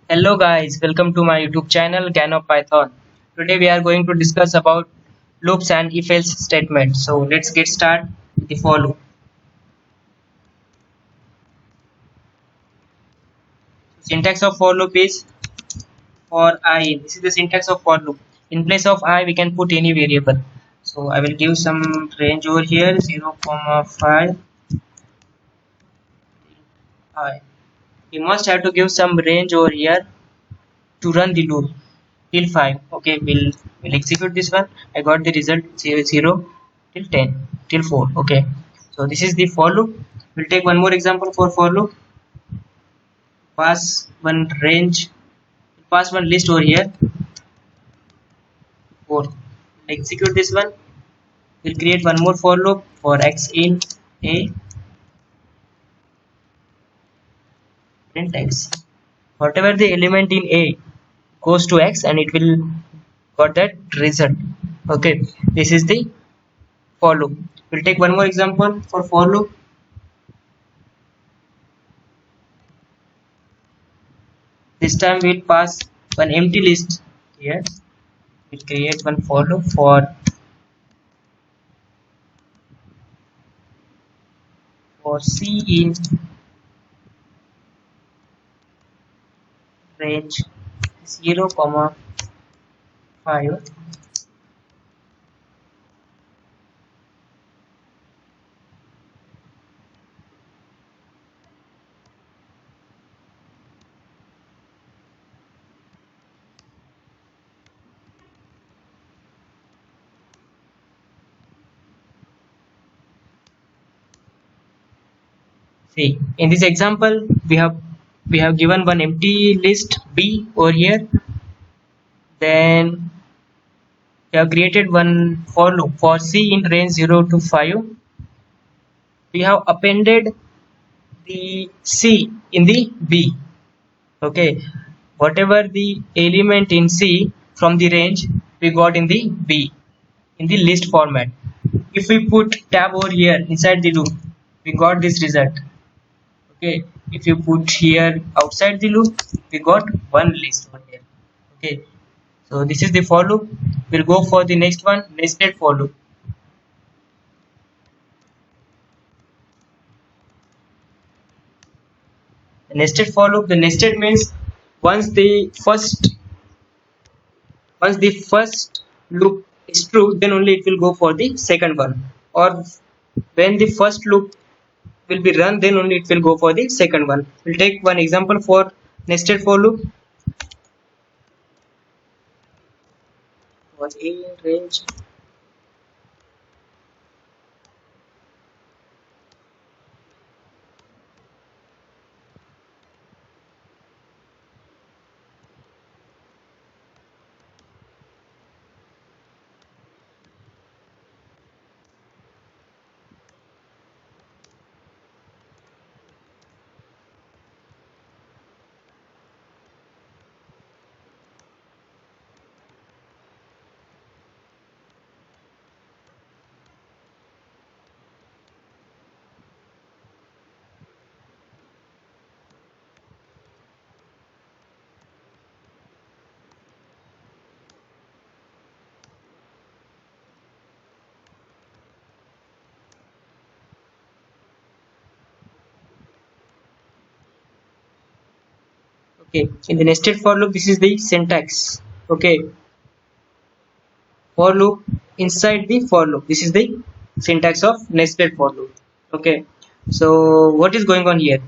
Hello guys, welcome to my YouTube channel Gano Python. Today we are going to discuss about loops and if-else statements. So let's get started with the for loop. Syntax of for loop is for I. This is the syntax of for loop. In place of I we can put any variable. So I will give some range over here 0, 5 I. We must have to give some range over here to run the loop till 5. Okay, we'll execute this one. I got the result 0 till 10 till 4. Okay, so this is the for loop. We'll take one more example for loop. Pass one range, pass one list over here. 4. Execute this one. We'll create one more for loop for x in a print x. Whatever the element in a goes to x and it will got that result. Okay, this is the for loop. We'll take one more example for loop. This time we'll pass one empty list here. We'll create one for loop for c in range 0, 5. See, in this example we have given one empty list b over here. Then we have created one for loop for c in range 0 to 5. We have appended the c in the b. Okay, whatever the element in c from the range we got in the b in the list format. If we put tab over here inside the loop, we got this result. Okay, if you put here outside the loop, we got one list over here. Okay, so this is the for loop. We'll go for the next one, nested for loop. The nested for loop, the nested means once the first loop is true, then only it will go for the second one, or when the first loop will be run, then only it will go for the second one. We'll take one example for nested for loop for a in range. Okay, in the nested for loop, this is the syntax. Okay, for loop inside the for loop, this is the syntax of nested for loop. Okay, so what is going on here?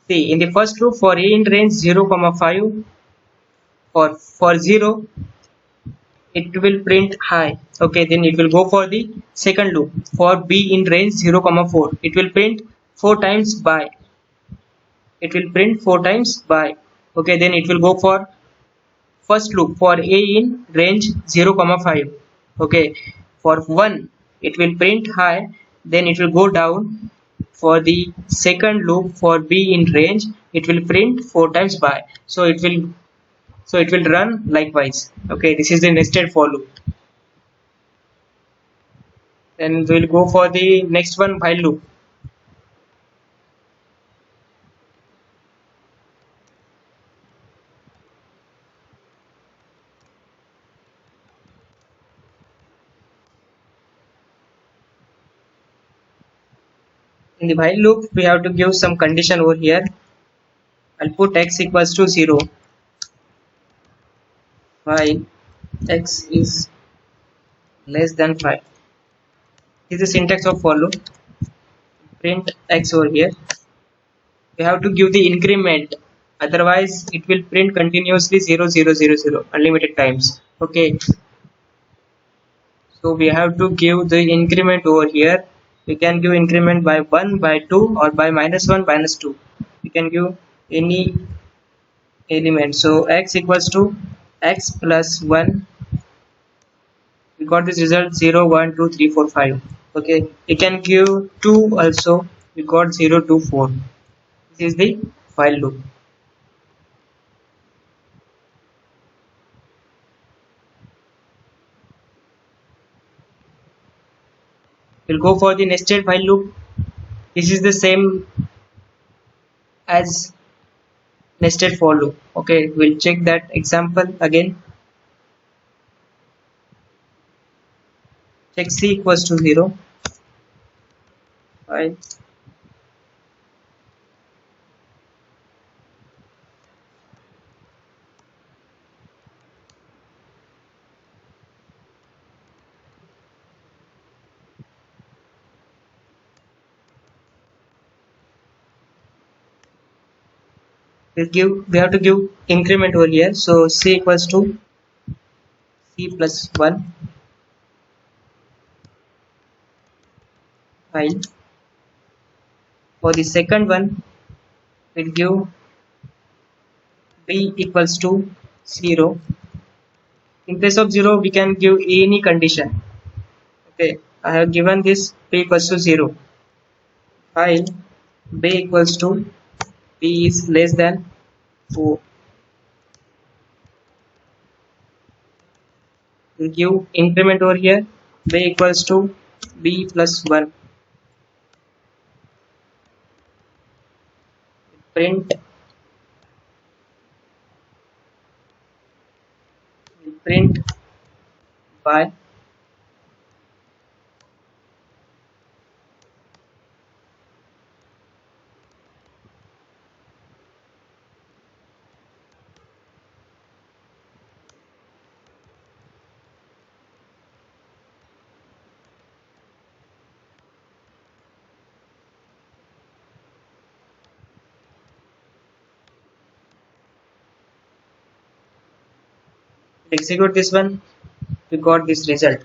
See, in the first loop for a in range 0, 5, for 0 it will print high. Okay, then it will go for the second loop for b in range 0, 4. It will print 4 times by. It will print 4 times by. Okay, then it will go for first loop for a in range 0, 5. Okay, for 1 it will print high, then it will go down. For the second loop for b in range, it will print 4 times by. So it will run likewise. Okay, this is the nested for loop. Then we'll go for the next one, while loop. In the while loop, we have to give some condition over here. I'll put x equals to 0 while x is less than 5. This is the syntax of for loop. Print x over here. We have to give the increment, otherwise it will print continuously 0 0 0 0 unlimited times. Okay, so we have to give the increment over here. We can give increment by 1, by 2, or by -1 -2. We can give any element. So x equals to x plus 1. We got this result 0 1 2 3 4 5. Okay, we can give 2 also. We got 0 2 4. This is the while loop. We'll go for the nested while loop. This is the same as nested for loop. Okay, we'll check that example again. Check c equals to 0. Fine. We have to give increment over here. So c equals to c plus 1. Fine. For the second one, we'll give b equals to 0. In place of 0, we can give any condition. Okay, I have given this b equals to 0. While b equals to b is less than 4. We'll give increment over here. B equals to b plus 1. Print by execute this one. We got this result.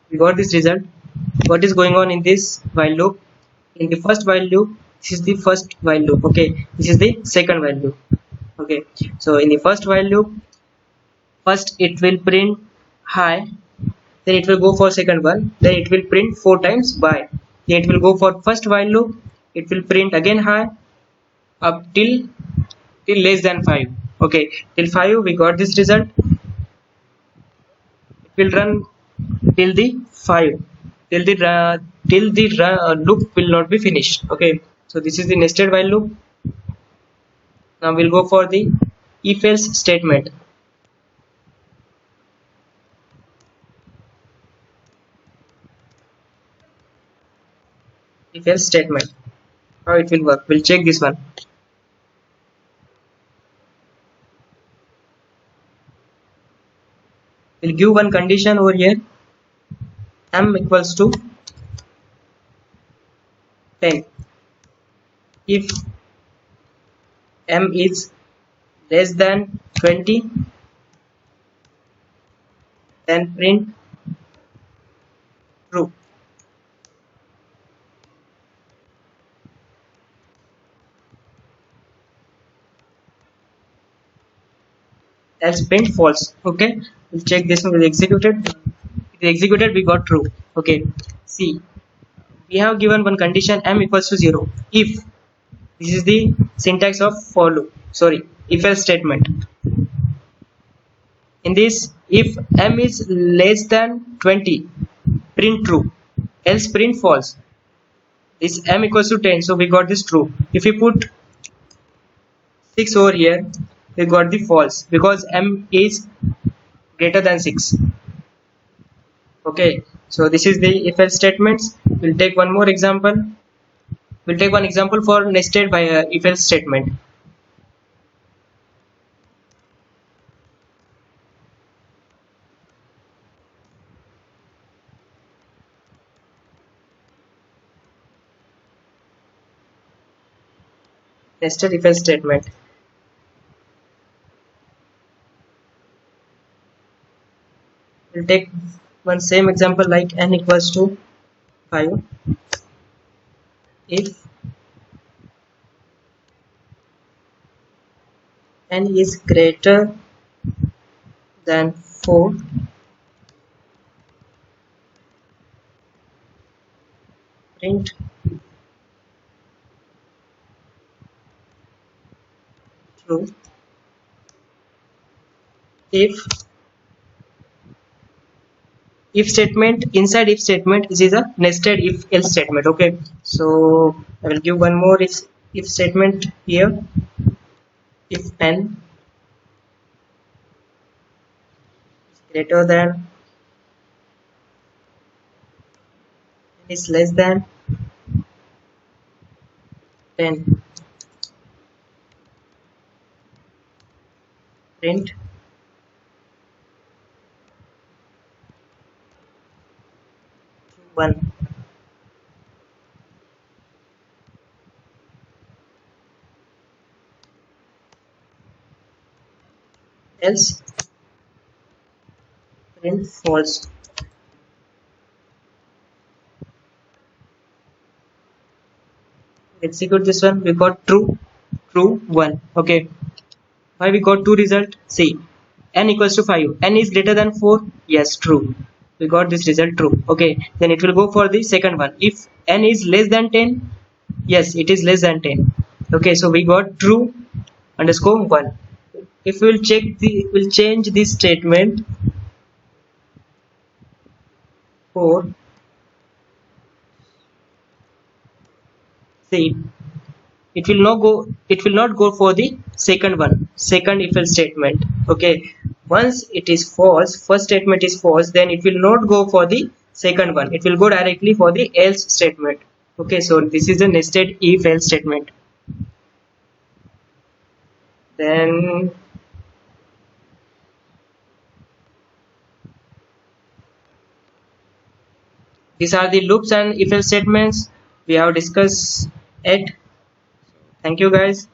We got this result. What is going on in this while loop? In the first while loop, this is the first while loop. Okay, this is the second while loop. Okay, so in the first while loop, first it will print high, then it will go for second one, then it will print 4 times by. Then it will go for first while loop, it will print again high up till less than 5. Okay, till 5 we got this result. It will run till the 5, till the loop will not be finished. Okay, so this is the nested while loop. Now we'll go for the if else statement. If else statement, how it will work? We'll check this one. We'll give one condition over here. M equals to 10. If M is less than 20, then print true. Else print false. Okay, we'll check this one. Will executed. It executed. We got true. Okay. See, we have given one condition M equals to 0. If this is the syntax of for loop. Sorry, if else statement. In this, if M is less than 20, print true. else print false. This m equals to 10, so we got this true. If we put 6 over here, we got the false because m is greater than 6. Okay, so this is the if else statements. We'll take one more example. We'll take one example for nested by if else statement. Nested if else statement. We'll take one same example like n equals to 5 if n is greater than 4, print true. If statement, inside if statement, this is a nested if else statement. Okay, so I will give one more if statement here. If n is greater than, n is less than 10, print 1. Else print false. Execute this one. We got true, true, 1. Okay, why we got two result? See, n equals to 5. N is greater than 4. Yes, true. We got this result true. Okay, then it will go for the second one. If n is less than 10, yes, it is less than 10. Okay, so we got true underscore 1. If we'll change this statement for, see, it will not go for the second one, second if else statement. Okay, once it is false, first statement is false, then it will not go for the second one, it will go directly for the else statement. Okay, so this is a nested if else statement. Then these are the loops and if else statements we have discussed it. Thank you guys.